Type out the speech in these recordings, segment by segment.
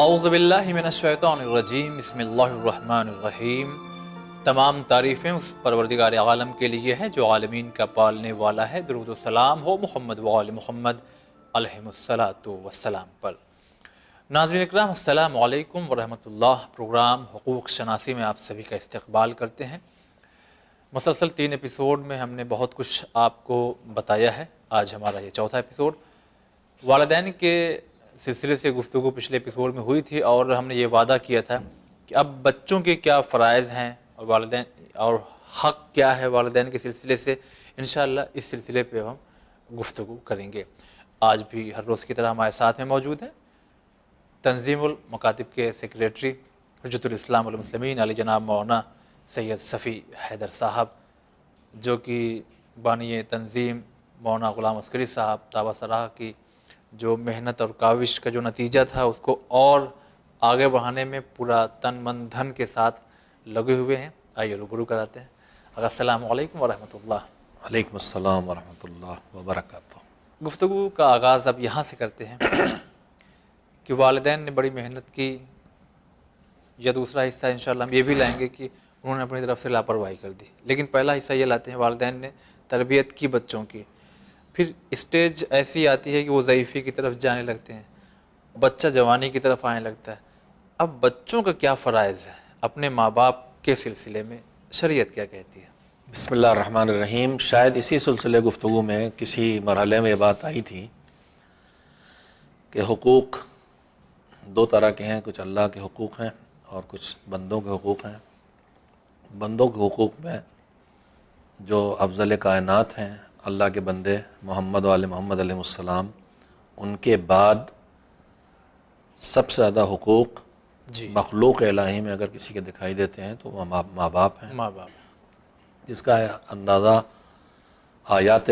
اعوذ باللہ من الشیطان الرجیم بسم اللہ الرحمن الرحیم۔ تمام تعریفیں اس پروردگار عالم کے لیے ہیں جو عالمین کا پالنے والا ہے۔ درود و سلام ہو محمد و آل محمد علیہم الصلاۃ والسلام پر۔ ناظرین اکرام، السلام علیکم ورحمۃ اللہ۔ پروگرام حقوق شناسی میں آپ سبھی کا استقبال کرتے ہیں۔ مسلسل 3 ایپیسوڈ میں ہم نے بہت کچھ آپ کو بتایا ہے۔ آج ہمارا یہ چوتھا ایپیسوڈ۔ والدین کے سلسلے سے گفتگو پچھلے ایپیسوڈ میں ہوئی تھی اور ہم نے یہ وعدہ کیا تھا کہ اب بچوں کے کیا فرائض ہیں اور والدین اور حق کیا ہے والدین کے سلسلے سے، انشاءاللہ اس سلسلے پہ ہم گفتگو کریں گے۔ آج بھی ہر روز کی طرح ہمارے ساتھ میں موجود ہیں تنظیم المکاتب کے سیکریٹری حجت الاسلام والمسلمین علی جناب مولانا سید صفی حیدر صاحب، جو کہ بانی تنظیم مولانا غلام عسکری صاحب تابہ سراہ کی جو محنت اور کاوش کا جو نتیجہ تھا اس کو اور آگے بڑھانے میں پورا تن من دھن کے ساتھ لگے ہوئے ہیں۔ آئیے روبرو کراتے ہیں۔ السلام علیکم ورحمۃ اللہ۔ وعلیکم السلام ورحمۃ اللہ وبرکاتہ۔ گفتگو کا آغاز اب یہاں سے کرتے ہیں کہ والدین نے بڑی محنت کی، یا دوسرا حصہ انشاءاللہ ہم یہ بھی لائیں گے کہ انہوں نے اپنی طرف سے لاپرواہی کر دی، لیکن پہلا حصہ یہ لاتے ہیں والدین نے تربیت کی بچوں کی، پھر اسٹیج ایسی آتی ہے کہ وہ ضعیفی کی طرف جانے لگتے ہیں، بچہ جوانی کی طرف آنے لگتا ہے۔ اب بچوں کا کیا فرائض ہے اپنے ماں باپ کے سلسلے میں، شریعت کیا کہتی ہے؟ بسم اللہ الرحمن الرحیم۔ شاید اسی سلسلے گفتگو میں کسی مرحلے میں یہ بات آئی تھی کہ حقوق 2 طرح کے ہیں، کچھ اللہ کے حقوق ہیں اور کچھ بندوں کے حقوق ہیں۔ بندوں کے حقوق میں جو افضل کائنات ہیں اللہ کے بندے محمد و آل محمد علیہ السلام، ان کے بعد سب سے زیادہ حقوق مخلوق الہی میں اگر کسی کے دکھائی دیتے ہیں تو وہ ماں باپ ہیں۔ ماں باپ، اس کا اندازہ آیات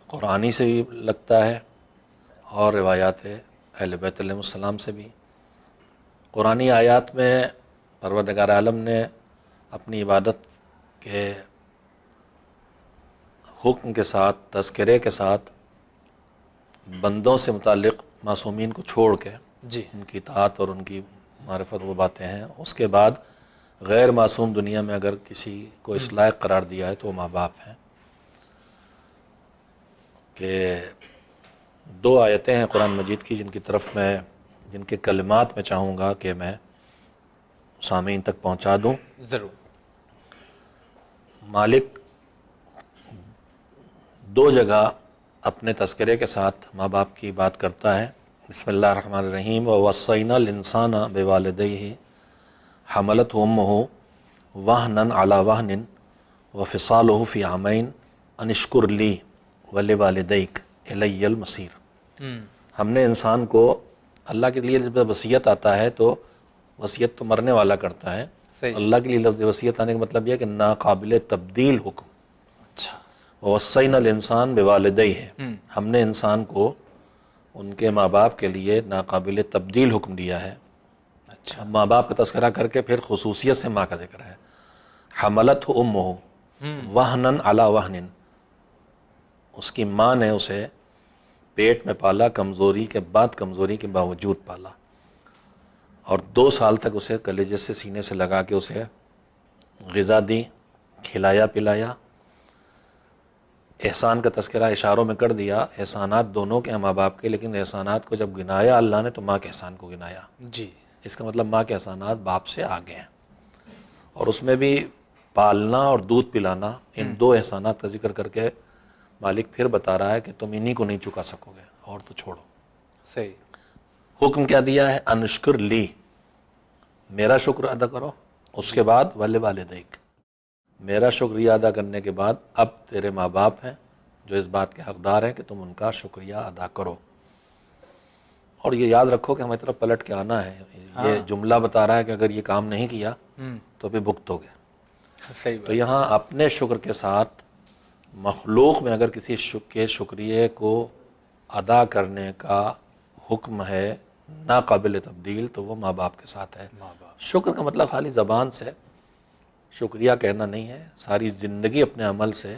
قرآنی سے بھی لگتا ہے اور روایات اہل بیت علیہ السلام سے بھی۔ قرآنی آیات میں پروردگار عالم نے اپنی عبادت کے حکم کے ساتھ، تذکرے کے ساتھ بندوں سے متعلق معصومین کو چھوڑ کے ان کی اطاعت اور ان کی معرفت وہ باتیں ہیں۔ اس کے بعد غیر معصوم دنیا میں اگر کسی کو اس لائق قرار دیا ہے تو وہ ماں باپ ہیں۔ کہ 2 آیتیں ہیں قرآن مجید کی جن کی طرف میں، جن کے کلمات میں چاہوں گا کہ میں سامعین تک پہنچا دوں۔ ضرور۔ مالک 2 جگہ اپنے تذکرے کے ساتھ ماں باپ کی بات کرتا ہے۔ بسم اللہ الرحمن الرحیم۔ وَوَصَّيْنَا الْإِنسَانَ بِوَالِدَيْهِ حَمَلَتْهُ أُمُّهُ وَهْنًا عَلَى وَهْنٍ وَفِصَالُهُ فِي عَامَيْنِ أَنِ اشْكُرْ لِي وَلِوَالِدَيْكَ إِلَيَّ الْمَصِيرُ۔ ہم نے انسان کو، اللہ کے لیے جب وصیت آتا ہے تو وصیت تو مرنے والا کرتا ہے، اللہ کے لیے لفظ وصیت آنے کا مطلب یہ ہے کہ ناقابل تبدیل حکم۔ اچھا۔ وَوَصَّيْنَا الْإِنسَانَ بِوَالِدَيْهِ، ہم نے انسان کو ان کے ماں باپ کے لیے ناقابل تبدیل حکم دیا ہے۔ اچھا۔ ماں باپ کا تذکرہ کر کے پھر خصوصیت سے ماں کا ذکر ہے۔ حملتہ امہ وہنًا علی وہن، اس کی ماں نے اسے پیٹ میں پالا، کمزوری کے بعد، کمزوری کے باوجود پالا، اور 2 سال تک اسے کلیجے سے سینے سے لگا کے اسے غذا دی، کھلایا پلایا۔ احسان کا تذکرہ اشاروں میں کر دیا، احسانات دونوں کے ہیں ماں باپ کے، لیکن احسانات کو جب گنایا اللہ نے تو ماں کے احسان کو گنایا۔ جی، اس کا مطلب ماں کے احسانات باپ سے آگے ہیں، اور اس میں بھی پالنا اور دودھ پلانا، ان 2 احسانات کا ذکر کر کے مالک پھر بتا رہا ہے کہ تم انہی کو نہیں چکا سکو گے اور تو چھوڑو۔ صحیح۔ حکم کیا دیا ہے؟ ان اشکر لی، میرا شکر ادا کرو۔ اس کے بعد ولوالدیک، میرا شکریہ ادا کرنے کے بعد اب تیرے ماں باپ ہیں جو اس بات کے حقدار ہیں کہ تم ان کا شکریہ ادا کرو۔ اور یہ یاد رکھو کہ ہمیں طرف پلٹ کے آنا ہے۔ یہ جملہ بتا رہا ہے کہ اگر یہ کام نہیں کیا تو پھر بھگتو گے۔ صحیح بات۔ تو یہاں اپنے شکر کے ساتھ مخلوق میں اگر کسی کے شکریہ کو ادا کرنے کا حکم ہے ناقابل تبدیل تو وہ ماں باپ کے ساتھ ہے۔ شکر کا مطلب خالی زبان سے شکریہ کہنا نہیں ہے، ساری زندگی اپنے عمل سے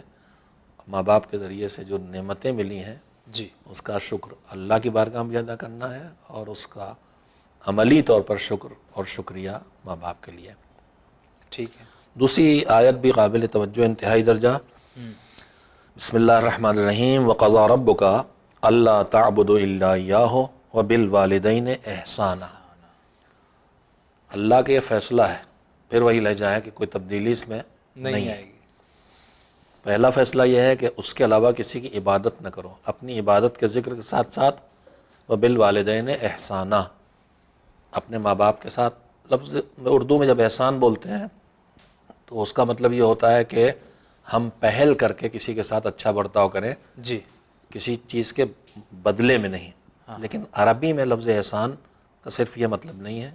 ماں باپ کے ذریعے سے جو نعمتیں ملی ہیں جی، اس کا شکر اللہ کی بارگاہ میں ادا کرنا ہے، اور اس کا عملی طور پر شکر اور شکریہ ماں باپ کے لیے۔ ٹھیک ہے۔ دوسری آیت بھی قابل توجہ انتہائی درجہ، بسم اللہ الرحمن الرحیم، وَقَضَىٰ رَبُّكَ أَلَّا تَعْبُدُوا إِلَّا إِيَّاهُ وَبِالْوَالِدَيْنِ إِحْسَانًا۔ اللہ کا یہ فیصلہ ہے، پھر وہی لہجہ ہے کہ کوئی تبدیلی اس میں نہیں آئے گی۔ پہلا فیصلہ یہ ہے کہ اس کے علاوہ کسی کی عبادت نہ کرو، اپنی عبادت کے ذکر کے ساتھ ساتھ وَبِالْوَالِدَيْنِ إِحْسَانًا، اپنے ماں باپ کے ساتھ۔ لفظ اردو میں جب احسان بولتے ہیں تو اس کا مطلب یہ ہوتا ہے کہ ہم پہل کر کے کسی کے ساتھ اچھا برتاؤ کریں، جی، کسی چیز کے بدلے میں نہیں۔ لیکن عربی میں لفظ احسان کا صرف یہ مطلب نہیں ہے،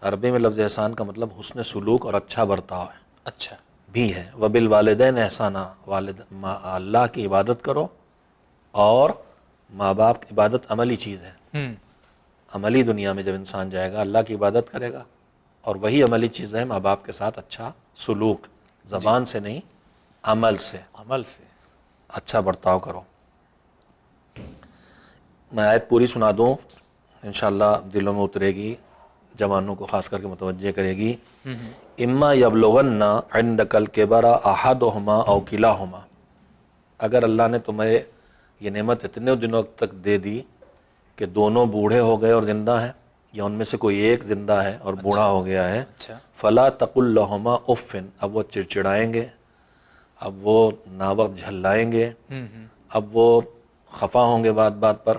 عربی میں لفظ احسان کا مطلب حسن سلوک اور اچھا برتاؤ ہے، اچھا بھی ہے۔ وَبِالْوَالِدَيْنِ إِحْسَانًا، اللہ کی عبادت کرو، اور ماں باپ کی عبادت عملی چیز ہے۔ عملی دنیا میں جب انسان جائے گا اللہ کی عبادت کرے گا، اور وہی عملی چیز ہے ماں باپ کے ساتھ اچھا سلوک، زبان سے نہیں عمل سے، عمل سے اچھا برتاؤ کرو۔ میں آیت پوری سنا دوں، انشاءاللہ دلوں میں اترے گی، جوانوں کو خاص کر کے متوجہ کرے گی۔ اما یبلغن عندک الکبر احدہما او کلاہما، اگر اللہ نے تمہیں یہ نعمت اتنے دنوں تک دے دی کہ دونوں بوڑھے ہو گئے اور زندہ ہیں، یا ان میں سے کوئی ایک زندہ ہے اور بوڑھا ہو گیا ہے، اچھا فلا تقل لہما اف، اب وہ چڑچڑائیں گے، اب وہ ناوقت جھلائیں گے، اب وہ خفا ہوں گے بات بات پر،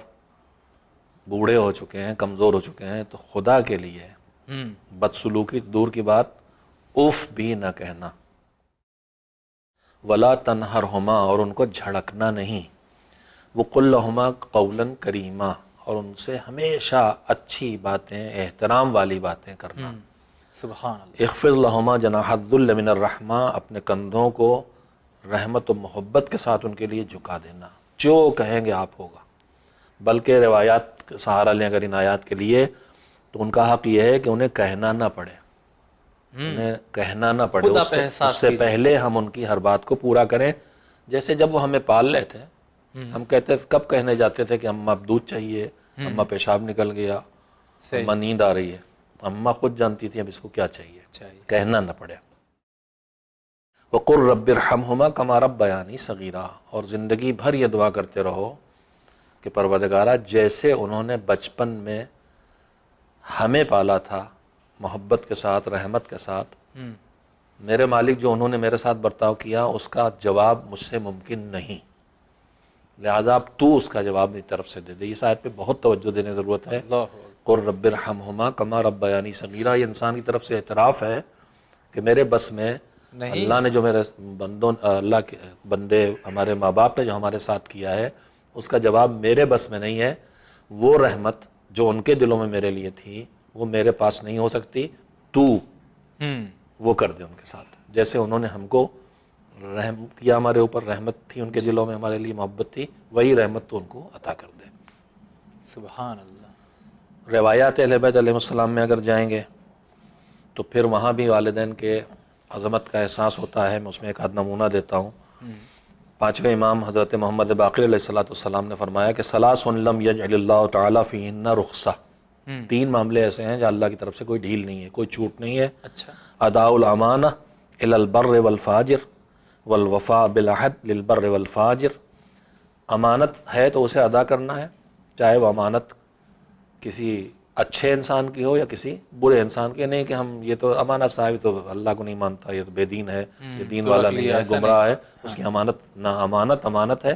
بوڑھے ہو چکے ہیں، کمزور ہو چکے ہیں، تو خدا کے لیے بدسلوکی دور کی بات، اف بھی نہ کہنا۔ ولا تنہرہما، اور ان کو جھڑکنا نہیں۔ وقل لہما قولا کریما، اور ان سے ہمیشہ اچھی باتیں، احترام والی باتیں کرنا۔ سبحان اللہ۔ اخفض لہما جناح الذل من الرحمہ، اپنے کندھوں کو رحمت و محبت کے ساتھ ان کے لیے جھکا دینا، جو کہیں گے آپ ہوگا۔ بلکہ روایات کا سہارا لیں اگر ان آیات کے لیے، تو ان کا حق یہ ہے کہ انہیں کہنا نہ پڑے، انہیں کہنا نہ پڑے، خود آپ اس سے احساس پہلے ہم ان کی ہر بات کو پورا کریں۔ جیسے جب وہ ہمیں پال رہے تھے، ہم کہتے تھے، کب کہنے جاتے تھے کہ اماں اب دودھ چاہیے، اماں پیشاب نکل گیا، اماں نیند آ رہی ہے، اماں خود جانتی تھی اب اس کو کیا چاہیے، کہنا نہ پڑے۔ وَقُلْ رَبِّ ارْحَمْهُمَا كَمَا رَبَّيَانِي صَغِيرًا، اور زندگی بھر یہ دعا کرتے رہو کہ پروردگارہ جیسے انہوں نے بچپن میں ہمیں پالا تھا محبت کے ساتھ، رحمت کے ساتھ، میرے مالک جو انہوں نے میرے ساتھ برتاؤ کیا اس کا جواب مجھ سے ممکن نہیں، لہذا اب تو اس کا جواب میری طرف سے دے دے۔ اس آیت پہ بہت توجہ دینے کی ضرورت ہے۔ قُلْ رَبِّ ارْحَمْهُمَا كَمَا رَبَّيَانِي صَغِيرًا، یہ انسان کی طرف سے اعتراف ہے کہ میرے بس میں اللہ نے جو میرے بندوں، اللہ کے بندے ہمارے ماں باپ نے جو ہمارے ساتھ کیا ہے اس کا جواب میرے بس میں نہیں ہے۔ وہ رحمت جو ان کے دلوں میں میرے لیے تھی وہ میرے پاس نہیں ہو سکتی، تو وہ کر دے ان کے ساتھ، جیسے انہوں نے ہم کو رحم کیا، ہمارے اوپر رحمت تھی ان کے دلوں میں، ہمارے لیے محبت تھی، وہی رحمت تو ان کو عطا کر دے۔ سبحان اللہ۔ روایات اہل بیت علیہ السلام میں اگر جائیں گے تو پھر وہاں بھی والدین کے عظمت کا احساس ہوتا ہے۔ میں اس میں ایک آدھ نمونہ دیتا ہوں۔ پانچویں امام حضرت محمد باقر علیہ السلام نے فرمایا کہ ثلاث لم یجعل اللہ تعالیٰ فیہن رخصہ، تین معاملے ایسے ہیں جہاں اللہ کی طرف سے کوئی ڈھیل نہیں ہے، کوئی چھوٹ نہیں ہے۔ اچھا۔ اداء الامانہ الی البر والفاجر والوفاء بالعہد للبر والفاجر، امانت ہے تو اسے ادا کرنا ہے، چاہے وہ امانت کسی اچھے انسان کی ہو یا کسی برے انسان کی، نہیں کہ ہم یہ تو امانت صاحب تو اللہ کو نہیں مانتا، یہ تو بے دین ہے، یہ دین والا نہیں ہے، گمراہ ہے، اس کی امانت نہ، امانت ہے،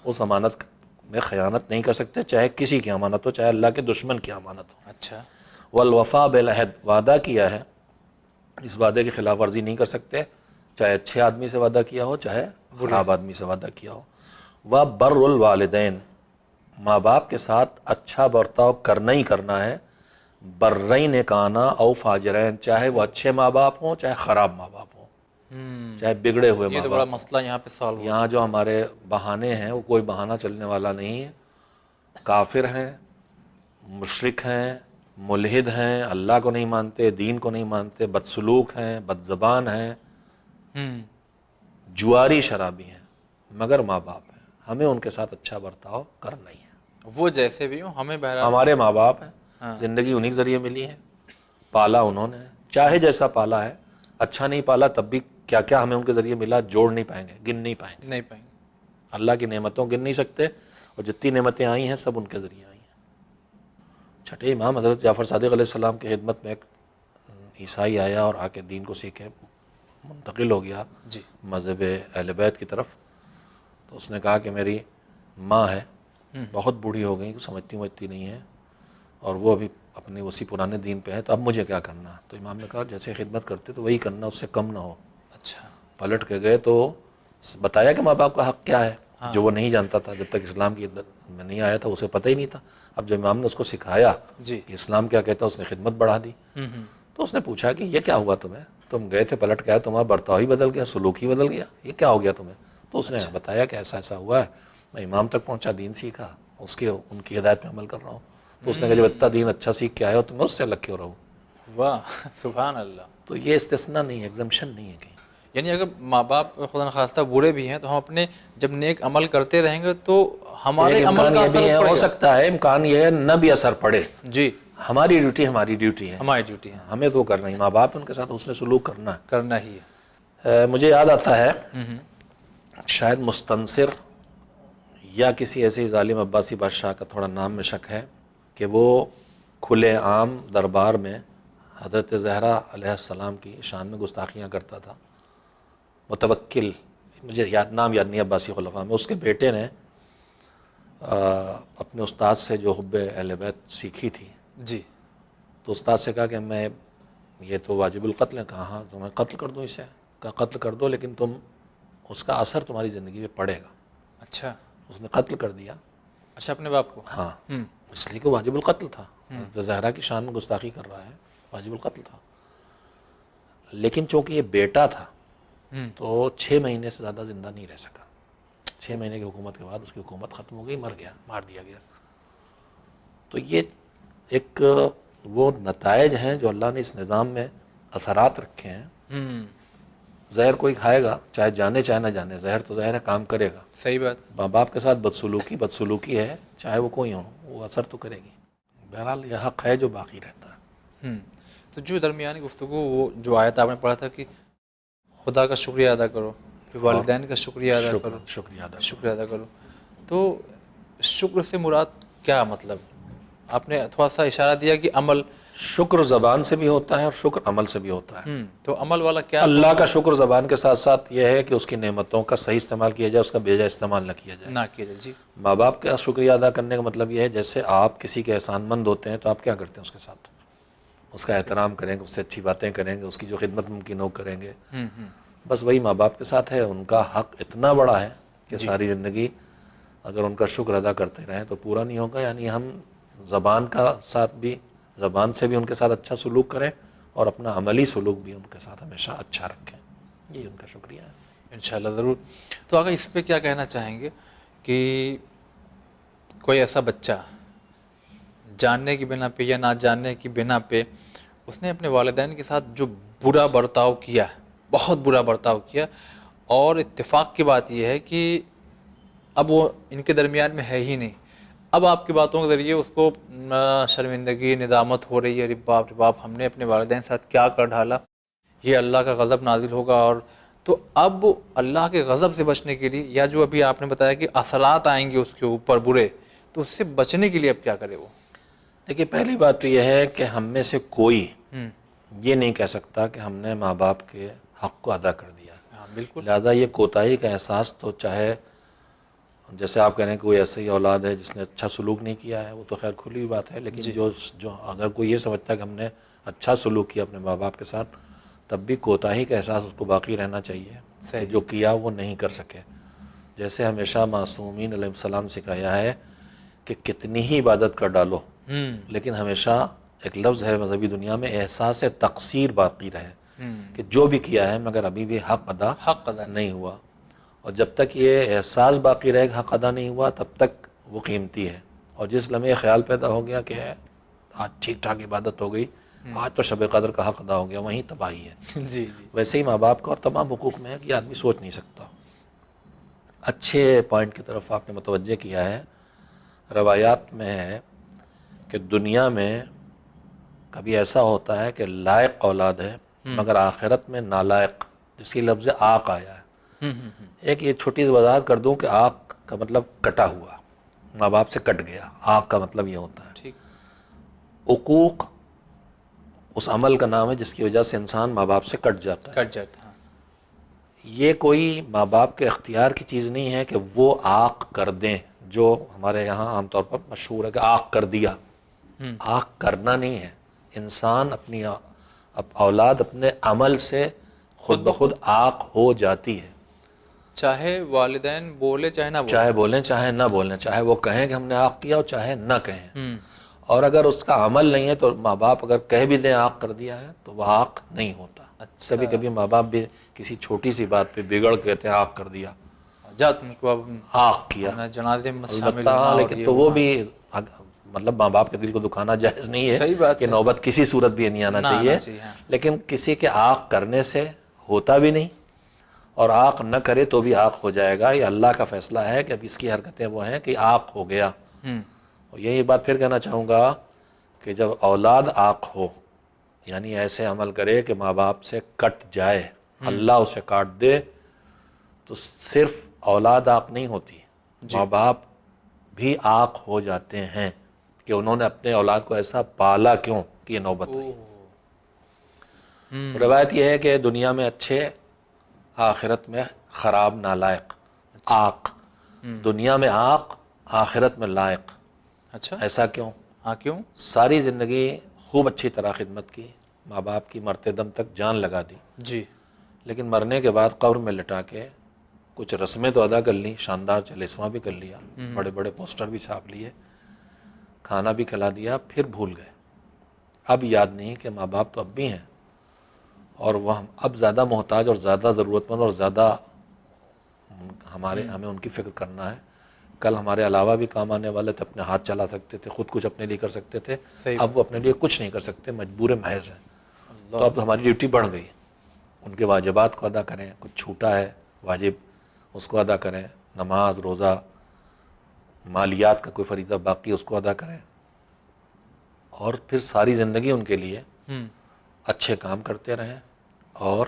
اس امانت میں خیانت نہیں کر سکتے، چاہے کسی کی امانت ہو، چاہے اللہ کے دشمن کی امانت ہو۔ اچھا۔ والوفاء بالعہد، وعدہ کیا ہے اس وعدے کی خلاف ورزی نہیں کر سکتے، چاہے اچھے آدمی سے وعدہ کیا ہو چاہے خراب آدمی سے وعدہ کیا ہو۔ وبر الوالدین، ماں باپ کے ساتھ اچھا برتاؤ کرنا ہی کرنا ہے، برین کانا او فاجرین، چاہے وہ اچھے ماں باپ ہوں چاہے خراب ماں باپ ہوں، چاہے بگڑے ہوئے یہ ماں تو باپ بڑا ہوں۔ مسئلہ یہاں پہ سالو ہو یہاں جو ہمارے بہانے ہیں وہ کوئی بہانہ چلنے والا نہیں ہے، کافر ہیں، مشرک ہیں، ملحد ہیں، اللہ کو نہیں مانتے، دین کو نہیں مانتے، بدسلوک ہیں، بد زبان ہیں، جواری شرابی ہیں، مگر ماں باپ ہیں، ہمیں ان کے ساتھ اچھا برتاؤ کرنا ہی ہے۔ وہ جیسے بھی ہوں ہمیں بہرحال ہمارے ماں باپ ہیں، زندگی انہی کے ذریعے ملی ہے، پالا انہوں نے، چاہے جیسا پالا ہے، اچھا نہیں پالا تب بھی کیا کیا ہمیں ان کے ذریعے ملا جوڑ نہیں پائیں گے، گن نہیں پائیں گے، نہیں پائیں گے۔ اللہ کی نعمتوں گن نہیں سکتے، اور جتنی نعمتیں آئی ہیں سب ان کے ذریعے آئی ہیں۔ چھٹے امام حضرت جعفر صادق علیہ السلام کی خدمت میں ایک عیسائی آیا اور آ کے دین کو سیکھے، منتقل ہو گیا جی مذہب اہل بیت کی طرف، تو اس نے کہا کہ میری ماں ہے، بہت بوڑھی ہو گئی، سمجھتی نہیں ہے، اور وہ ابھی اپنے اسی پرانے دین پہ ہے، تو اب مجھے کیا کرنا؟ تو امام نے کہا جیسے خدمت کرتے تو وہی کرنا، اس سے کم نہ ہو۔ اچھا پلٹ کے گئے تو بتایا کہ ماں باپ کا حق کیا ہے، جو وہ نہیں جانتا تھا، جب تک اسلام کی میں نہیں آیا تھا اسے پتہ ہی نہیں تھا۔ اب جب امام نے اس کو سکھایا جی کہ اسلام کیا کہتا ہے، اس نے خدمت بڑھا دی۔ تو اس نے پوچھا کہ یہ کیا ہوا تمہیں؟ تم گئے تھے پلٹ کے آئے، تمہارا برتاؤ ہی بدل گیا، سلوک ہی بدل گیا، یہ کیا ہو گیا تمہیں؟ تو اس نے بتایا کہ ایسا ایسا ہوا ہے، میں امام تک پہنچا، دین سیکھا، ان کی ہدایت پہ عمل کر رہا ہوں۔ تو اس نے کہا جب اتنا دین اچھا سیکھ کے آئے ہو تو میں اس سے الگ کیوں رہوں؟ واہ سبحان اللہ۔ تو یہ استثناء نہیں ہے، ایگزمپشن نہیں ہے کہیں۔ یعنی اگر ماں باپ خدا نخواستہ برے بھی ہیں تو ہم اپنے جب نیک عمل کرتے رہیں گے تو ہمارے ایک عمل امکان کا یہ اثر بھی ہے، پڑے ہو گا۔ سکتا ہے امکان یہ ہے نہ بھی اثر پڑے، جی ہماری ڈیوٹی ہے، ہماری ڈیوٹی ہے، ہمیں تو کرنا ہی، ماں باپ ان کے ساتھ حسن سلوک کرنا ہے۔ کرنا ہی ہے۔ مجھے یاد آتا ہے شاید مستنصر یا کسی ایسے ظالم عباسی بادشاہ کا تھوڑا نام میں شک ہے کہ وہ کھلے عام دربار میں حضرت زہرا علیہ السلام کی شان میں گستاخیاں کرتا تھا۔ متوکل، مجھے نام یاد نہیں عباسی خلفاء میں، اس کے بیٹے نے اپنے استاد سے جو حب اہل بیت سیکھی تھی، جی تو استاد سے کہا کہ میں یہ تو واجب القتل ہے، کہا ہاں تو میں قتل کر دوں اسے، کہا قتل کر دو لیکن تم اس کا اثر تمہاری زندگی میں پڑے گا۔ اچھا اس نے قتل کر دیا، اچھا اپنے باپ کو؟ ہاں، اس لیے کہ واجب القتل تھا، زہرا کی شان میں گستاخی کر رہا ہے، واجب القتل تھا۔ لیکن چونکہ یہ بیٹا تھا تو 6 مہینے سے زیادہ زندہ نہیں رہ سکا۔ 6 مہینے کی حکومت کے بعد اس کی حکومت ختم ہو گئی، مر گیا، مار دیا گیا۔ تو یہ ایک وہ نتائج ہیں جو اللہ نے اس نظام میں اثرات رکھے ہیں۔ زہر کوئی کھائے گا، چاہے جانے چاہے نہ جانے، زہر تو زہر ہے، کام کرے گا۔ صحیح بات۔ ماں باپ کے ساتھ بدسلوکی ہے، چاہے وہ کوئی ہو، وہ اثر تو کرے گی۔ بہرحال یہ حق ہے جو باقی رہتا ہے۔ تو جو درمیانی گفتگو وہ جو آیت آپ نے پڑھا تھا کہ خدا کا شکریہ ادا کرو، پھر والدین کا شکریہ ادا کرو، شکریہ ادا کرو، تو شکر سے مراد کیا مطلب؟ آپ نے تھوڑا سا اشارہ دیا کہ عمل، شکر زبان سے بھی ہوتا ہے اور شکر عمل سے بھی ہوتا ہے۔ تو عمل والا کیا؟ اللہ کا شکر زبان کے ساتھ ساتھ یہ ہے کہ اس کی نعمتوں کا صحیح استعمال کیا جائے، اس کا بے جا استعمال نہ کیا جائے۔ نہ کیا جائے۔ جی ماں باپ کا شکریہ ادا کرنے کا مطلب یہ ہے جیسے آپ کسی کے احسان مند ہوتے ہیں تو آپ کیا کرتے ہیں اس کے ساتھ؟ اس کا احترام کریں گے، اس سے اچھی باتیں کریں گے، اس کی جو خدمت ممکن ہو کریں گے۔ بس وہی ماں باپ کے ساتھ ہے، ان کا حق اتنا بڑا ہے کہ ساری زندگی اگر ان کا شکر ادا کرتے رہیں تو پورا نہیں ہوگا۔ یعنی ہم زبان سے بھی ان کے ساتھ اچھا سلوک کریں اور اپنا عملی سلوک بھی ان کے ساتھ ہمیشہ اچھا رکھیں، یہی ان کا شکریہ ہے۔ انشاءاللہ ضرور۔ تو اگر اس پہ کیا کہنا چاہیں گے کہ کوئی ایسا بچہ جاننے کی بنا پہ یا نہ جاننے کی بنا پہ اس نے اپنے والدین کے ساتھ جو برا برتاؤ کیا، بہت برا برتاؤ کیا، اور اتفاق کی بات یہ ہے کہ اب وہ ان کے درمیان میں ہے ہی نہیں، اب آپ کی باتوں کے ذریعے اس کو شرمندگی، ندامت ہو رہی ہے، ارے باپ ہم نے اپنے والدین کے ساتھ کیا کر ڈالا، یہ اللہ کا غضب نازل ہوگا۔ اور تو اب اللہ کے غضب سے بچنے کے لیے، یا جو ابھی آپ نے بتایا کہ اثرات آئیں گے اس کے اوپر برے، تو اس سے بچنے کے لیے اب کیا کرے وہ؟ دیکھیے پہلی بات تو یہ ہے کہ ہم میں سے کوئی یہ نہیں کہہ سکتا کہ ہم نے ماں باپ کے حق کو ادا کر دیا۔ ہاں بالکل۔ لہذا یہ کوتاہی کا احساس تو چاہے جیسے آپ کہہ رہے ہیں کہ کوئی ایسی اولاد ہے جس نے اچھا سلوک نہیں کیا ہے، وہ تو خیر کھلی ہوئی بات ہے، لیکن جو اگر کوئی یہ سمجھتا ہے کہ ہم نے اچھا سلوک کیا اپنے ماں باپ کے ساتھ، تب بھی کوتاہی کا احساس اس کو باقی رہنا چاہیے کہ جو کیا وہ نہیں کر سکے۔ جیسے ہمیشہ معصومین علیہ السلام سکھایا ہے کہ کتنی ہی عبادت کر ڈالو لیکن ہمیشہ ایک لفظ ہے مذہبی دنیا میں، احساس تقصیر باقی رہے، کہ جو بھی کیا ہے مگر ابھی بھی حق ادا نہیں ہوا، اور جب تک یہ احساس باقی رہے کہ حق ادا نہیں ہوا تب تک وہ قیمتی ہے۔ اور جس لمحے خیال پیدا ہو گیا کہ آج ٹھیک ٹھاک عبادت ہو گئی، آج تو شب قدر کا حق ادا ہو گیا، وہیں تباہی ہے۔ جی ویسے ہی ماں باپ کا اور تمام حقوق میں ہے کہ آدمی سوچ نہیں سکتا۔ اچھے پوائنٹ کی طرف آپ نے متوجہ کیا ہے۔ روایات میں ہے کہ دنیا میں کبھی ایسا ہوتا ہے کہ لائق اولاد ہے مگر آخرت میں نالائق، جس کی لفظ آق آیا ہے۔ ایک یہ چھوٹی سی وضاحت کر دوں کہ آق کا مطلب کٹا ہوا، ماں باپ سے کٹ گیا، آق کا مطلب یہ ہوتا ہے۔ ٹھیک، عقوق اس عمل کا نام ہے جس کی وجہ سے انسان ماں باپ سے کٹ جاتا ہے۔ کٹ جاتا ہے۔ یہ کوئی ماں باپ کے اختیار کی چیز نہیں ہے کہ وہ آق کر دیں، جو ہمارے یہاں عام طور پر مشہور ہے کہ آق کر دیا۔ آق کرنا نہیں ہے، انسان اپنی اولاد اپنے عمل سے خود بخود آق ہو جاتی ہے، چاہے والدین بولے چاہے نہ بولے۔ چاہے بولیں چاہے نہ بولیں، چاہے وہ کہیں کہ ہم نے آق کیا اور چاہے نہ کہیں۔ اور اگر اس کا عمل نہیں ہے تو ماں باپ اگر کہہ بھی دیں آق کر دیا ہے تو وہ آق نہیں ہوتا۔ اچھا، کبھی کبھی ماں باپ بھی کسی چھوٹی سی بات پہ بگڑ کے کہتے ہیں آق کر دیا، جا تم کو اب آق کیا، جنازے میں شامل البتہ ہونا، اور لیکن یہ تو وہ ہونا۔ بھی مطلب ماں باپ کے دل کو دکھانا جائز نہیں صحیح ہے بات کہ ہے، نوبت کسی صورت بھی نہیں آنا نہ چاہیے، آنا چاہیے، ہاں۔ لیکن کسی کے آق کرنے سے ہوتا بھی نہیں، اور آق نہ کرے تو بھی آق ہو جائے گا۔ یہ اللہ کا فیصلہ ہے کہ اب اس کی حرکتیں وہ ہیں کہ آق ہو گیا۔ اور یہی بات پھر کہنا چاہوں گا کہ جب اولاد آق ہو، یعنی ایسے عمل کرے کہ ماں باپ سے کٹ جائے، اللہ اسے کاٹ دے، تو صرف اولاد آق نہیں ہوتی، ماں باپ بھی آق ہو جاتے ہیں کہ انہوں نے اپنے اولاد کو ایسا پالا کیوں کہ یہ نوبت آئی۔ روایت یہ ہے کہ دنیا میں اچھے، آخرت میں خراب نالائق، آق۔ دنیا میں آق، آخرت میں لائق۔ اچھا، ایسا کیوں؟ ہاں کیوں؟ ساری زندگی خوب اچھی طرح خدمت کی، ماں باپ کی مرتے دم تک جان لگا دی، جی، لیکن مرنے کے بعد قبر میں لٹا کے کچھ رسمیں تو ادا کر لیں، شاندار چلیسواں بھی کر لیا، بڑے بڑے پوسٹر بھی چھاپ لیے، کھانا بھی کھلا دیا، پھر بھول گئے۔ اب یاد نہیں کہ ماں باپ تو اب بھی ہیں، اور وہ اب زیادہ محتاج اور زیادہ ضرورت مند اور زیادہ ہمیں ان کی فکر کرنا ہے۔ کل ہمارے علاوہ بھی کام آنے والے تھے، اپنے ہاتھ چلا سکتے تھے، خود کچھ اپنے لیے کر سکتے تھے، صحیح، اب وہ اپنے لیے کچھ نہیں کر سکتے، مجبور محض ہیں۔ تو اب ہماری ڈیوٹی بڑھ گئی، ان کے واجبات کو ادا کریں، کچھ چھوٹا ہے واجب اس کو ادا کریں، نماز روزہ مالیات کا کوئی فریضہ باقی اس کو ادا کریں، اور پھر ساری زندگی ان کے لیے اچھے کام کرتے رہیں، اور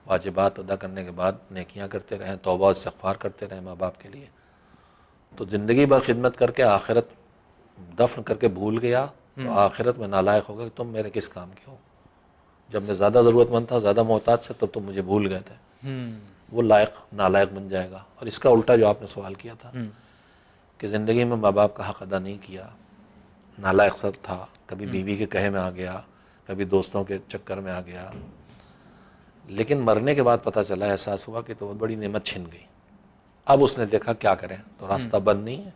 واجبات ادا کرنے کے بعد نیکیاں کرتے رہیں، توبہ و استغفار کرتے رہیں ماں باپ کے لیے۔ تو زندگی بھر خدمت کر کے آخرت دفن کر کے بھول گیا تو آخرت میں نالائق ہوگا کہ تم میرے کس کام کے ہو، جب میں زیادہ ضرورت مند تھا، زیادہ محتاج تھا، تب تم مجھے بھول گئے تھے۔ وہ نالائق بن جائے گا۔ اور اس کا الٹا جو آپ نے سوال کیا تھا کہ زندگی میں ماں باپ کا حق ادا نہیں کیا، نالائق سب تھا، کبھی بیوی کے کہے میں آ گیا، کبھی دوستوں کے چکر میں آ گیا، لیکن مرنے کے بعد پتہ چلا، احساس ہوا کہ تو بہت بڑی نعمت چھن گئی۔ اب اس نے دیکھا کیا کریں، تو راستہ بند نہیں ہے،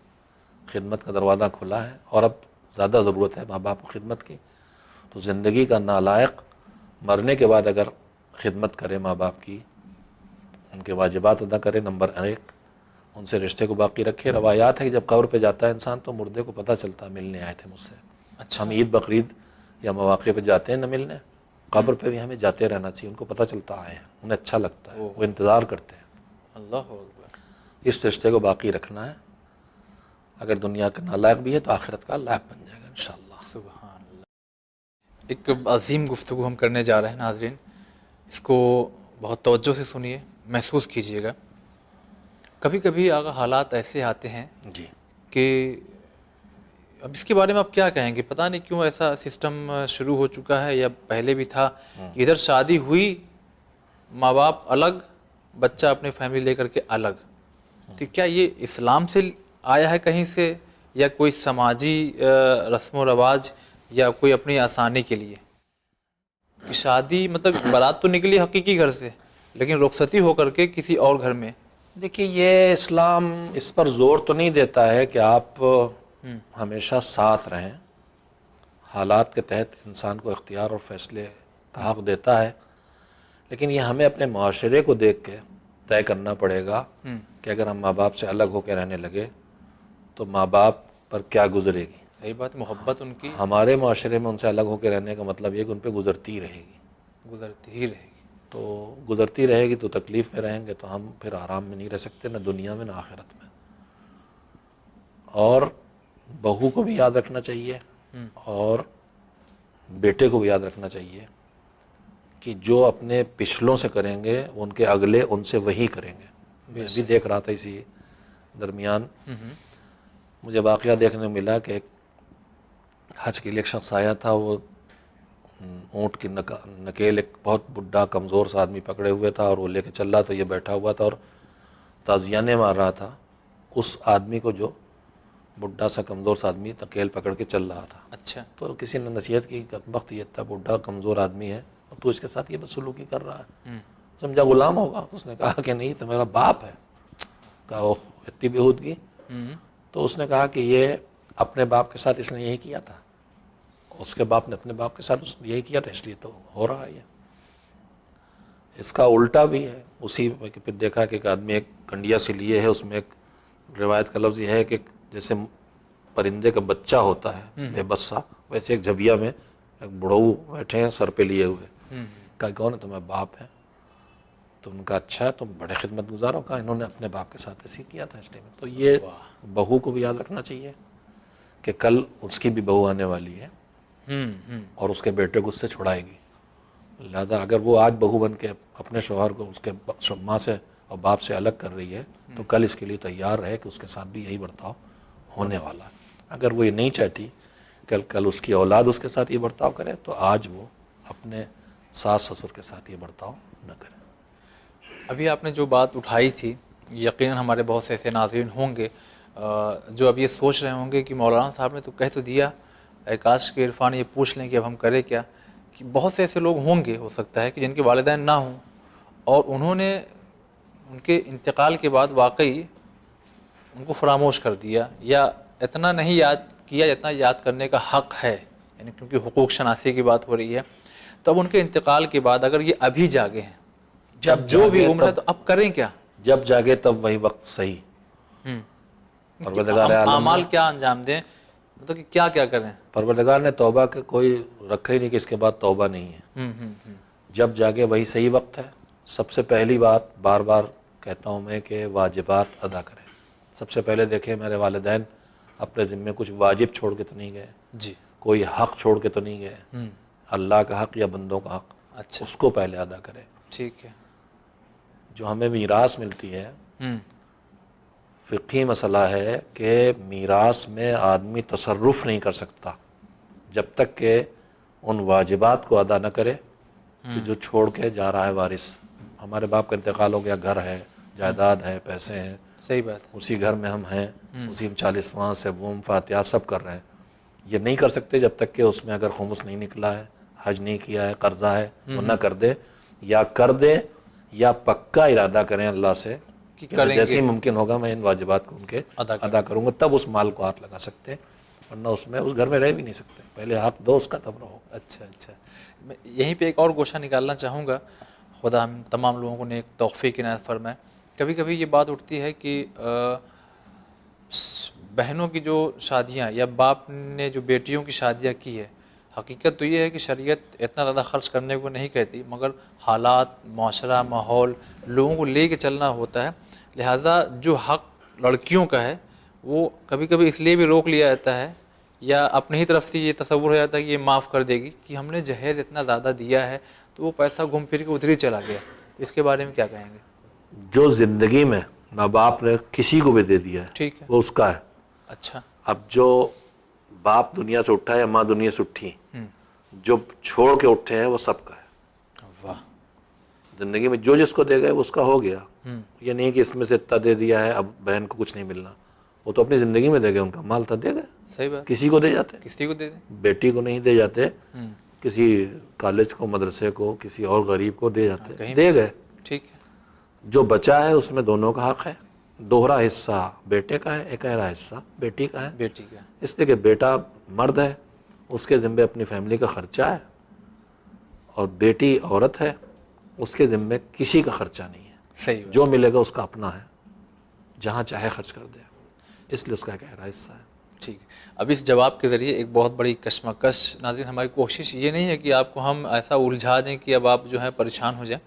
خدمت کا دروازہ کھلا ہے، اور اب زیادہ ضرورت ہے ماں باپ کو خدمت کی۔ تو زندگی کا نالائق مرنے کے بعد اگر خدمت کرے ماں باپ کی، ان کے واجبات ادا کرے، نمبر 1، ان سے رشتے کو باقی رکھے۔ روایات ہے کہ جب قبر پہ جاتا ہے انسان تو مردے کو پتہ چلتا ہے ملنے آئے تھے مجھ سے۔ اچھا، ہم عید بقرعید یا مواقع پہ جاتے ہیں نہ ملنے، قبر پہ بھی ہمیں جاتے رہنا چاہیے، ان کو پتہ چلتا آئے ہیں، انہیں اچھا لگتا ہے، وہ انتظار کرتے ہیں۔ اللہ اکبر۔ اس رشتے کو باقی رکھنا ہے، اگر دنیا کا نالائق بھی ہے تو آخرت کا لائق بن جائے گا انشاءاللہ۔ سبحان اللہ۔ ایک عظیم گفتگو ہم کرنے جا رہے ہیں ناظرین، اس کو بہت توجہ سے سنیے، محسوس کیجئے گا۔ کبھی کبھی آگا حالات ایسے آتے ہیں جی، کہ اب اس کے بارے میں آپ کیا کہیں گے، پتہ نہیں کیوں ایسا سسٹم شروع ہو چکا ہے، یا پہلے بھی تھا کہ ادھر شادی ہوئی، ماں باپ الگ، بچہ اپنے فیملی لے کر کے الگ۔ تو کیا یہ اسلام سے آیا ہے کہیں سے، یا کوئی سماجی رسم و رواج، یا کوئی اپنی آسانی کے لیے کہ شادی مطلب بارات تو نکلی حقیقی گھر سے، لیکن رخصتی ہو کر کے کسی اور گھر میں؟ دیکھیے یہ اسلام اس پر زور تو نہیں دیتا ہے کہ آپ ہمیشہ ساتھ رہیں، حالات کے تحت انسان کو اختیار اور فیصلے کا حق دیتا ہے، لیکن یہ ہمیں اپنے معاشرے کو دیکھ کے طے کرنا پڑے گا کہ اگر ہم ماں باپ سے الگ ہو کے رہنے لگے تو ماں باپ پر کیا گزرے گی۔ صحیح بات، محبت ان کی ہمارے معاشرے میں ان سے الگ ہو کے رہنے کا مطلب یہ کہ ان پہ گزرتی رہے گی، گزرتی ہی رہے گی۔ تو گزرتی رہے گی تو تکلیف میں رہیں گے، تو ہم پھر آرام میں نہیں رہ سکتے، نہ دنیا میں نہ آخرت میں۔ اور بہو کو بھی یاد رکھنا چاہیے اور بیٹے کو بھی یاد رکھنا چاہیے کہ جو اپنے پچھلوں سے کریں گے ان کے اگلے ان سے وہی کریں گے. میں بھی دیکھ رہا تھا اسی درمیان مجھے واقعہ دیکھنے کو ملا کہ ایک حج کے لیے ایک شخص آیا تھا. وہ اونٹ کی نکیل ایک بہت بڈھا کمزور سا آدمی پکڑے ہوئے تھا اور وہ لے کے چل رہا تھا. یہ بیٹھا ہوا تھا اور تازیانے مار رہا تھا اس آدمی کو جو بڈھا سا کمزور سا آدمی نکیل پکڑ کے چل رہا تھا. اچھا. تو کسی نے نصیحت کی کہ وقت یہ اتنا بڈھا کمزور آدمی ہے اور تو اس کے ساتھ یہ بدسلوکی کر رہا ہے, سمجھا غلام ہوگا. اس نے کہا کہ نہیں تو میرا باپ ہے. کہا اوہ اتنی بےہودگی. تو اس نے کہا کہ یہ اپنے باپ کے ساتھ اس نے یہی کیا تھا, اس کے باپ نے اپنے باپ کے ساتھ یہی کیا تھا, اس لیے تو ہو رہا ہے یہ. اس کا الٹا بھی ہے. اسی میں پھر دیکھا کہ ایک آدمی ایک کنڈیا سے لیے ہے, اس میں ایک روایت کا لفظ یہ ہے کہ جیسے پرندے کا بچہ ہوتا ہے بے بس سا, ویسے ایک جھبیا میں ایک بڑھو بیٹھے ہیں سر پہ لیے ہوئے. کہا کون ہے؟ تمہیں باپ ہے. تو ان کا اچھا تم بڑے خدمت گزار ہو. کہا انہوں نے اپنے باپ کے ساتھ ایسے کیا تھا اس لیے. تو یہ بہو کو بھی یاد رکھنا چاہیے کہ کل اس کی بھی بہو آنے والی ہے اور اس کے بیٹے کو اس سے چھڑائے گی. لہذا اگر وہ آج بہو بن کے اپنے شوہر کو اس کے ماں سے اور باپ سے الگ کر رہی ہے تو کل اس کے لیے تیار رہے کہ اس کے ساتھ بھی یہی برتاؤ ہونے والا ہے. اگر وہ یہ نہیں چاہتی کل اس کی اولاد اس کے ساتھ یہ برتاؤ کرے تو آج وہ اپنے ساس سسر کے ساتھ یہ برتاؤ نہ کرے. ابھی آپ نے جو بات اٹھائی تھی, یقیناً ہمارے بہت سے ایسے ناظرین ہوں گے جو اب یہ سوچ رہے ہوں گے کہ مولانا صاحب نے تو کہہ تو دیا, کاش کے عرفان یہ پوچھ لیں کہ اب ہم کریں کیا. کہ بہت سے ایسے لوگ ہوں گے, ہو سکتا ہے کہ جن کے والدین نہ ہوں اور انہوں نے ان کے انتقال کے بعد واقعی ان کو فراموش کر دیا یا اتنا نہیں یاد کیا جتنا یاد کرنے کا حق ہے. یعنی کیونکہ حقوق شناسی کی بات ہو رہی ہے, تب ان کے انتقال کے بعد اگر یہ ابھی جاگے ہیں, جب جو بھی عمر ہے, تو اب کریں کیا؟ جب جاگے تب وہی وقت صحیح. پروردگار عالم اعمال کیا انجام دیں, مطلب کہ کیا کیا کریں. پروردگار نے توبہ کے کوئی رکھا ہی نہیں کہ اس کے بعد توبہ نہیں ہے. جب جاگے وہی صحیح وقت ہے. سب سے پہلی بات بار بار کہتا ہوں میں کہ واجبات ادا کریں. سب سے پہلے دیکھیں میرے والدین اپنے ذمے کچھ واجب چھوڑ کے تو نہیں گئے, جی, کوئی حق چھوڑ کے تو نہیں گئے. اللہ کا حق یا بندوں کا حق, اچھا, اس کو پہلے ادا کریں. ٹھیک ہے. جو ہمیں میراث ملتی ہے, فقہی مسئلہ ہے کہ میراث میں آدمی تصرف نہیں کر سکتا جب تک کہ ان واجبات کو ادا نہ کرے کہ جو چھوڑ کے جا رہا ہے وارث. ہمارے باپ کا انتقال ہو گیا, گھر ہے, جائیداد ہے, پیسے ہیں, صحیح بات ہے, اسی گھر میں ہم ہیں, اسی میں 40واں سے بوم فاتحہ سب کر رہے ہیں. یہ نہیں کر سکتے جب تک کہ اس میں اگر خمس نہیں نکلا ہے, حج نہیں کیا ہے, قرضہ ہے, وہ نہ کر دے, یا کر دے یا پکا ارادہ کریں اللہ سے کہ جیسے ہی ممکن ہوگا میں ان واجبات کو ان کے ادا کروں گا, تب اس مال کو ہاتھ لگا سکتے ہیں, ورنہ اس میں اس گھر میں رہ بھی نہیں سکتے. پہلے حق دو اس کا تب رہو. اچھا اچھا. میں یہیں پہ ایک اور گوشہ نکالنا چاہوں گا, خدا ہم تمام لوگوں کو نیک توفیق عنایت فرمائے. کبھی کبھی یہ بات اٹھتی ہے کہ بہنوں کی جو شادیاں یا باپ نے جو بیٹیوں کی شادیاں کی ہے, حقیقت تو یہ ہے کہ شریعت اتنا زیادہ خرچ کرنے کو نہیں کہتی, مگر حالات, معاشرہ, ماحول, لوگوں کو لے کے چلنا ہوتا ہے. لہٰذا جو حق لڑکیوں کا ہے وہ کبھی کبھی اس لیے بھی روک لیا جاتا ہے یا اپنی ہی طرف سے یہ تصور ہو جاتا ہے کہ یہ معاف کر دے گی کہ ہم نے جہیز اتنا زیادہ دیا ہے تو وہ پیسہ گھوم پھر کے ادھر ہی چلا گیا. اس کے بارے میں کیا کہیں گے؟ جو زندگی میں ماں باپ نے کسی کو بھی دے دیا ہے, ٹھیک ہے, وہ اس کا ہے. اچھا. اب جو باپ دنیا سے اٹھا ہے یا ماں دنیا سے اٹھی, جو چھوڑ کے اٹھے ہیں وہ سب کا ہے. واہ. زندگی میں جو جس کو دے گئے وہ اس کا ہو گیا. یہ نہیں کہ اس میں سے اتنا دے دیا ہے اب بہن کو کچھ نہیں ملنا. وہ تو اپنی زندگی میں دے گئے, ان کا مال تھا, دے گئے. صحیح بات. کسی کو دے جاتے, کسی کو دے دیں, بیٹی کو نہیں دے جاتے, کسی کالج کو, مدرسے کو, کسی اور غریب کو دے جاتے, دے گئے. ٹھیک ہے. جو بچا ہے اس میں دونوں کا حق ہے. دوہرا حصہ بیٹے کا ہے, اکہرا حصہ بیٹی کا ہے. بیٹی کا, اس لیے کہ بیٹا مرد ہے, اس کے ذمے اپنی فیملی کا خرچہ ہے, اور بیٹی عورت ہے, اس کے ذمے کسی کا خرچہ نہیں ہے. صحیح. جو ملے گا اس کا اپنا ہے, جہاں چاہے خرچ کر دے, اس لیے اس کا ایک گہرا حصہ ہے. ٹھیک ہے. اب اس جواب کے ذریعے ایک بہت بڑی کشمکش, ناظرین ہماری کوشش یہ نہیں ہے کہ آپ کو ہم ایسا الجھا دیں کہ اب آپ جو ہے پریشان ہو جائیں.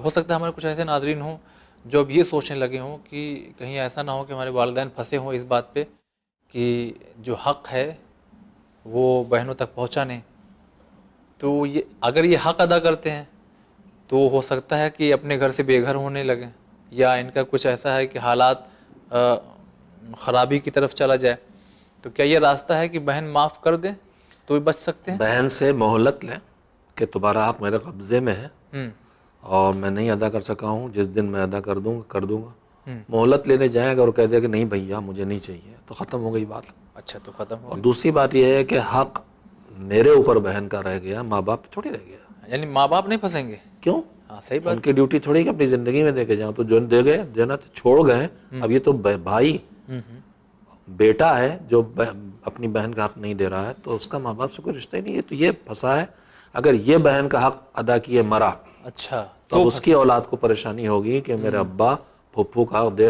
ہو سکتا ہے ہمارے کچھ ایسے ناظرین ہوں جو اب یہ سوچنے لگے ہوں کہ کہیں ایسا نہ ہو کہ ہمارے والدین پھنسے ہوں اس بات پہ کہ جو حق ہے وہ بہنوں تک پہنچا نہیں، تو یہ اگر یہ حق ادا کرتے ہیں تو ہو سکتا ہے کہ اپنے گھر سے بے گھر ہونے لگیں، یا ان کا کچھ ایسا ہے کہ حالات خرابی کی طرف چلا جائے، تو کیا یہ راستہ ہے کہ بہن معاف کر دیں تو بھی بچ سکتے ہیں؟ بہن سے مہلت لیں کہ تمہارا حق میرے قبضے میں ہے اور میں نہیں ادا کر سکا ہوں، جس دن میں ادا کر دوں گا۔ مہلت لینے جائیں اگر وہ کہہ دے کہ نہیں بھیا مجھے نہیں چاہیے، تو ختم ہو گئی بات۔ اچھا، تو ختم ہو اور دوسری بات یہ ہے کہ حق میرے اوپر بہن کا رہ گیا، ماں باپ تھوڑی رہ گیا۔ گیا، یعنی ماں باپ نہیں پھنسیں گے؟ کیوں؟ ہاں صحیح ان بات۔ کی ڈیوٹی تھوڑی کہ اپنی زندگی میں دے کے جاؤں، تو جو دے گئے دینا تو چھوڑ گئے، اب یہ تو بھائی بیٹا ہے جو اپنی بہن کا حق نہیں دے رہا ہے، تو اس کا ماں باپ سے کوئی رشتہ ہی نہیں ہے، تو یہ پھنسا ہے۔ اگر یہ بہن کا حق ادا کیے مرا اچھا، تو اب اس کی اولاد کو پریشانی ہوگی کہ میرے ابا پھپھو کا حق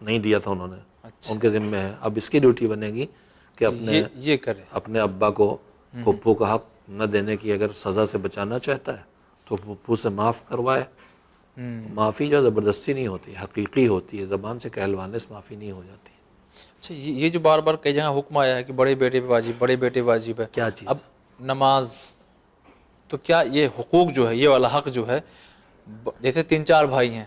نہیں دیا تھا انہوں نے، ان کے ذمہ ہے۔ اب اس کی ڈیوٹی بنے گی کہ یہ کرے۔ اپنے ابا کو پھپھو کا حق نہ دینے کی اگر سزا سے بچانا چاہتا ہے تو پھپھو سے معاف کروائے۔ معافی جو زبردستی نہیں ہوتی، حقیقی ہوتی ہے، زبان سے کہلوانے سے معافی نہیں ہو جاتی۔ اچھا، یہ جو بار بار کئی جگہ حکم آیا ہے کہ بڑے بیٹے پہ واجب، بڑے بیٹے واجب ہے، کیا اب چیز؟ نماز، تو کیا یہ حقوق جو ہے، یہ والا حق جو ہے، جیسے 3-4 بھائی ہیں،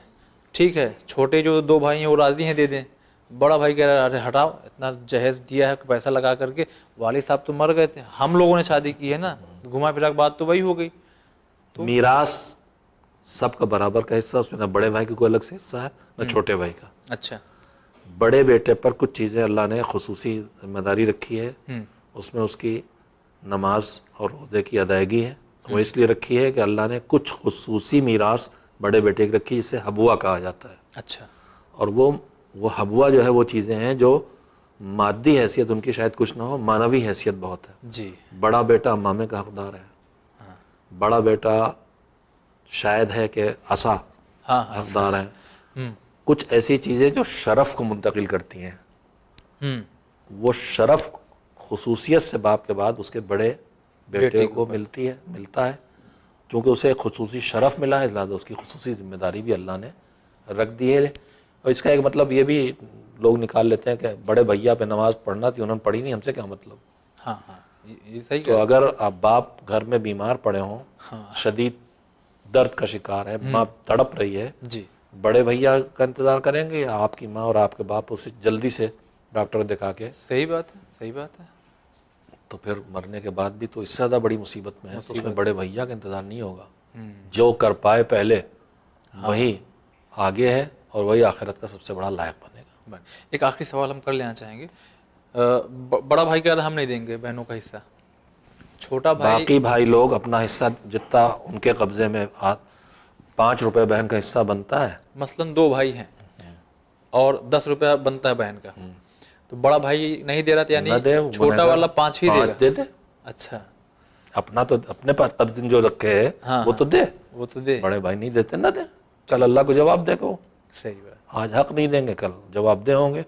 ٹھیک ہے، چھوٹے جو 2 بھائی ہیں وہ راضی ہیں دے دیں، بڑا بھائی کہہ رہا ہے ارے ہٹاؤ، اتنا جہیز دیا ہے پیسہ لگا کر کے، والد صاحب تو مر گئے تھے، ہم لوگوں نے شادی کی ہے نا، گھما پھرا کے بات تو وہی ہو گئی۔ میراث سب کا برابر کا حصہ، اس میں نہ بڑے بھائی کا کوئی الگ سے حصہ ہے نہ چھوٹے بھائی کا۔ اچھا، بڑے بیٹے پر کچھ چیزیں اللہ نے خصوصی ذمہ داری رکھی ہے، اس میں اس کی نماز اور روزے کی ادائیگی ہے۔ وہ اس لیے رکھی ہے کہ اللہ نے کچھ خصوصی میراث بڑے بیٹے کی رکھی، جسے حبوہ کہا جاتا ہے۔ اچھا، اور وہ حبوہ جو ہے وہ چیزیں ہیں جو مادی حیثیت ان کی شاید کچھ نہ ہو، معنوی حیثیت بہت ہے۔ جی، بڑا بیٹا امامے کا حقدار ہے، بڑا بیٹا شاید ہے کہ عصا حقدار ہے۔ کچھ ایسی چیزیں جو شرف کو منتقل کرتی ہیں، وہ شرف خصوصیت سے باپ کے بعد اس کے بڑے بیٹے کو ملتا ہے، کیونکہ اسے خصوصی شرف ملا ہے، لہٰذا اس کی خصوصی ذمہ داری بھی اللہ نے رکھ دی ہے۔ اور اس کا ایک مطلب یہ بھی لوگ نکال لیتے ہیں کہ بڑے بھیا پہ نماز پڑھنا تھی، انہوں نے پڑھی نہیں، ہم سے کیا مطلب؟ ہاں ہاں، یہ صحیح تو اگر آپ باپ گھر میں بیمار پڑے ہوں، شدید درد کا شکار ہے، ماں تڑپ رہی ہے، جی، بڑے بھیا کا انتظار کریں گے یا آپ کی ماں اور آپ کے باپ اسے جلدی سے ڈاکٹر دکھا کے؟ صحیح بات ہے، صحیح بات ہے۔ تو پھر مرنے کے بعد بھی تو اس سے زیادہ بڑی مصیبت میں ہے، تو اس میں بڑے بھیا کا انتظار نہیں ہوگا۔ جو کر پائے پہلے وہی آگے ہے، اور وہی آخرت کا سب سے بڑا لائق بنے گا۔ ایک آخری سوال ہم کر لینا چاہیں گے، بڑا بھائی کہہ رہا ہم نہیں دیں گے بہنوں کا حصہ، چھوٹا بھائی باقی بھائی لوگ اپنا حصہ جتنا ان کے قبضے میں 5 روپے بہن کا حصہ بنتا ہے، مثلاً 2 بھائی ہیں اور 10 روپیہ بنتا ہے بہن کا، تو بڑا بھائی نہیں دے رہا تھا، یعنی نہ دے، چھوٹا والا 5 ہی دے گا؟ دے دے، اچھا، اپنا تو اپنے پاس تبدیل جو رکھے ہے وہ تو دے، وہ تو دے، بڑے بھائی نہیں دیتے نہ دے، کل اللہ کو جواب دے کو، صحیح بات، آج حق نہیں دیں گے کل جواب دہ ہوں گے۔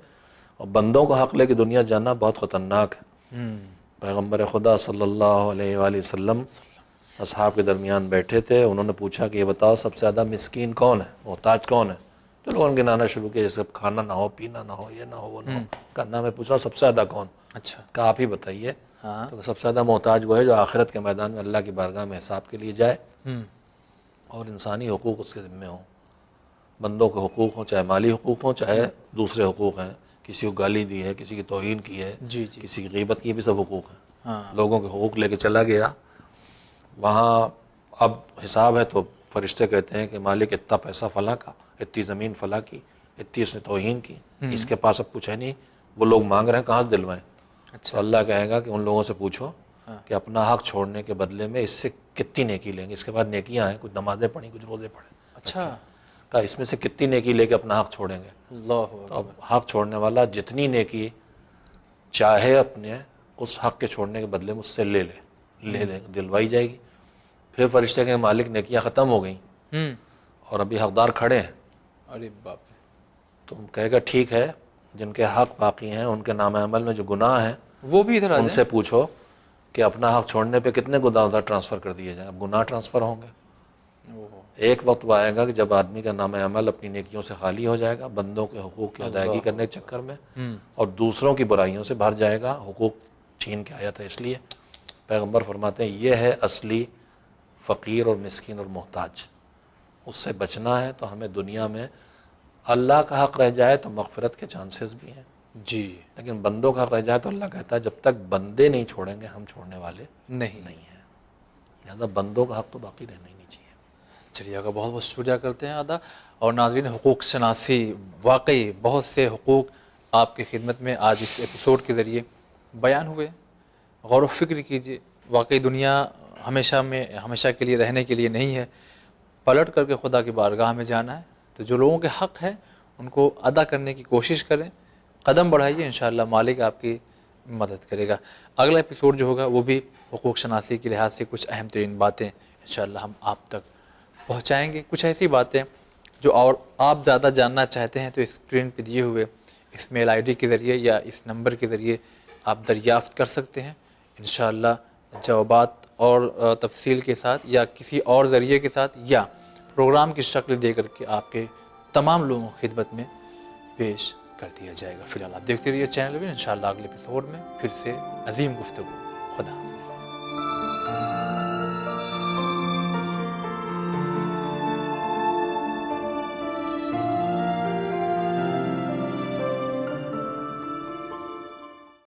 اور بندوں کو حق لے کے دنیا جانا بہت خطرناک ہے۔ پیغمبر خدا صلی اللہ علیہ وآلہ وسلم اصحاب کے درمیان بیٹھے تھے، انہوں نے پوچھا کہ یہ بتاؤ سب سے زیادہ مسکین کون ہے، محتاج کون ہے؟ تو لوگوں نے گنانا شروع کیا، جیسے کھانا نہ ہو، پینا نہ ہو، یہ نہ ہو، وہ نہ ہو، کہا میں پوچھا سب سے زیادہ کون؟ اچھا، کہا آپ ہی بتائیے۔ تو سب سے زیادہ محتاج وہ ہے جو آخرت کے میدان میں اللہ کی بارگاہ میں حساب کے لیے جائے اور انسانی حقوق اس کے ذمہ ہوں، بندوں کے حقوق ہوں، چاہے مالی حقوق ہوں، چاہے دوسرے حقوق ہیں، کسی کو گالی دی ہے، کسی کی توہین کی ہے، جی جی، کسی کی غیبت کی، بھی سب حقوق ہیں۔ لوگوں کے حقوق لے کے چلا گیا، وہاں اب حساب ہے تو فرشتے کہتے ہیں کہ مالک اتنا پیسہ فلاں کا، اتنی زمین فلاں کی، اتنی اس نے توہین کی، اس کے پاس اب کچھ ہے نہیں، وہ لوگ مانگ رہے ہیں کہاں سے دلوائیں؟ تو اللہ کہے گا کہ ان لوگوں سے پوچھو کہ اپنا حق چھوڑنے کے بدلے میں اس سے کتنی نیکی لیں گے، اس کے بعد نیکیاں ہیں، کچھ نمازیں پڑھیں، کچھ روزے پڑھیں، اچھا، کہا اس میں سے کتنی نیکی لے کے اپنا حق چھوڑیں گے؟ اللہ، تو اب حق چھوڑنے والا جتنی نیکی چاہے اپنے اس حق کے چھوڑنے کے بدلے میں اس سے لے لے دلوائی جائے گی۔ پھر فرشتے کہیں مالک نیکیاں ختم ہو گئیں اور ابھی حقدار کھڑے ہیں، ارے باپ رے، تو کہے گا ٹھیک ہے، جن کے حق باقی ہیں ان کے نام عمل میں جو گناہ ہیں وہ بھی ادھر آ ان جائیں، سے پوچھو کہ اپنا حق چھوڑنے پہ کتنے گناہ ادھر ٹرانسفر کر دیے جائیں۔ اب گناہ ٹرانسفر ہوں گے، ایک وقت وہ آئے گا کہ جب آدمی کا نام عمل اپنی نیکیوں سے خالی ہو جائے گا، بندوں کے حقوق کی ادائیگی کرنے کے چکر میں، اور دوسروں کی برائیوں سے بھر جائے گا، حقوق چھین کے آیا تھا، اس لیے پیغمبر فرماتے ہیں یہ ہے اصلی فقیر اور مسکین اور محتاج، اس سے بچنا ہے تو ہمیں دنیا میں اللہ کا حق رہ جائے تو مغفرت کے چانسز بھی ہیں، جی لیکن بندوں کا حق رہ جائے تو اللہ کہتا ہے جب تک بندے نہیں چھوڑیں گے ہم چھوڑنے والے نہیں نہیں ہیں، لہٰذا بندوں کا حق تو باقی رہنا ہی نہیں چاہیے۔ چلیے آپ کا بہت بہت شکریہ کرتے ہیں ادا۔ اور ناظرین، حقوق شناسی، واقعی بہت سے حقوق آپ کی خدمت میں آج اس ایپیسوڈ کے ذریعے بیان ہوئے۔ غور و فکر کیجیے، واقعی دنیا ہمیشہ کے لیے رہنے کے لیے نہیں ہے، پلٹ کر کے خدا کی بارگاہ میں جانا ہے، تو جو لوگوں کے حق ہیں ان کو ادا کرنے کی کوشش کریں، قدم بڑھائیے، انشاءاللہ مالک آپ کی مدد کرے گا۔ اگلا ایپیسوڈ جو ہوگا وہ بھی حقوق شناسی کے لحاظ سے کچھ اہم ترین باتیں انشاءاللہ ہم آپ تک پہنچائیں گے، کچھ ایسی باتیں جو اور آپ زیادہ جاننا چاہتے ہیں تو اسکرین پہ دیے ہوئے اس میل آئی ڈی کے ذریعے یا اس نمبر کے ذریعے آپ دریافت کر سکتے ہیں، انشاءاللہ جوابات اور تفصیل کے ساتھ یا کسی اور ذریعے کے ساتھ یا پروگرام کی شکل دے کر کے آپ کے تمام لوگوں کی خدمت میں پیش کر دیا جائے گا۔ فی الحال آپ دیکھتے رہیے چینل میں، انشاءاللہ اگلے ایپیسوڈ میں پھر سے عظیم گفتگو۔ خدا حافظ۔